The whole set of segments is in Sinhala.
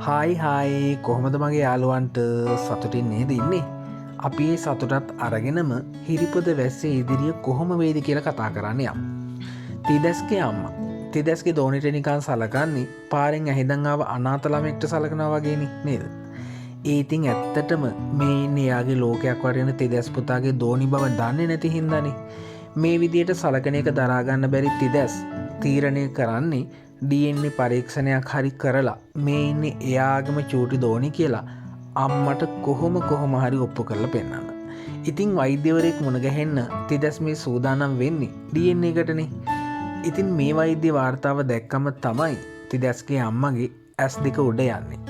හායි කොහොමද මගේ යාළුවන්ට සතුටින් නේද ඉන්නේ. අපි ඒ සතුටත් අරගෙනම හිරිපොද වැස්සේ ඉදිරිය කොහොම වේද කියලා කතා කරන්න යම්. තිදැස්ගේ අම්ම තිදැස්ගේ දෝනිට නිකාන් සලකන්නේ පාරෙන් ඇහිදංාව අනාතලමෙක්ට සලකන වගේනි නේද. ඒතින් ඇත්තටම මේ එයාගේ ලෝකයක් වරෙන තිදැස් පුතාගේ දෝනි බව දන්නේ නැති හින්දනි. මේ විදියට සලකන එක දරාගන්න බැරි තිදැස් තීරණය කරන්නේ DNA පරීක්ෂණයක් හරි කරලා මේ ඉන්න එයාගම චූටි දෝනි කියලා අම්මට කොහොම හරි ඔප්පු කරලා පෙන්වන්න. ඉතින් වෛද්‍යවරයෙක් මුණගැහෙන්න තිදැස් මේ සූදානම් වෙන්නේ DNA එකටනේ. ඉතින් මේ වෛද්‍ය වාර්තාව දැක්කම තමයි තිදැස්ගේ අම්මගේ ඇස් දෙක උඩ යන්නේ.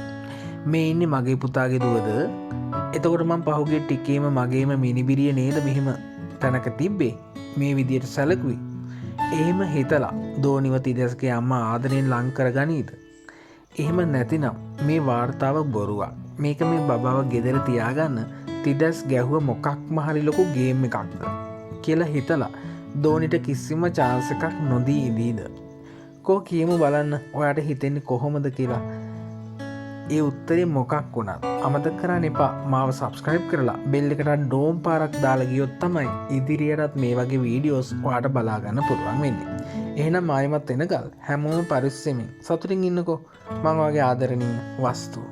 මේ ඉන්නේ මගේ පුතාගේ දුවද? එතකොට මම පහුගිය ටිකේම මගේම මිනිබිරිය නේද මෙහෙම තැනක තිබ්බේ? මේ විදියට සැලකුවේ. එහෙම හිතලා දෝනිව තිදැස්ගේ අම්මා ආදරයෙන් ලංකර ගනීද? එහෙම නැතිනම් මේ වාර්තාව බොරුවක්. මේක මේ බබාව ගෙදර තියාගන්න තිදැස් ගැහුව මොකක්ම හරි ලොකු ගේම් එකක්ද කියලා හිතලා දෝනිට කිසිම චාන්ස් එකක් නොදී ඉදීද? කෝ කියමු බලන්න ඔයාට හිතෙන්නේ කොහොමද කියලා. ඒ උත්තරේ මොකක් වුණත් අමතක කරන්න එපා මාව සබස්ක්‍රයිබ් කරලා බෙල් එකට ඩෝම් පාරක් දාලා ගියොත් තමයි ඉදිරියටත් මේ වගේ වීඩියෝස් ඔයාට බලාගන්න පුළුවන් වෙන්නේ. එහෙනම් ආයෙමත් එනකල් හැමෝම පරිස්සමින් සතුටින් ඉන්නකෝ. මම වගේ ආදරණීය වස්තු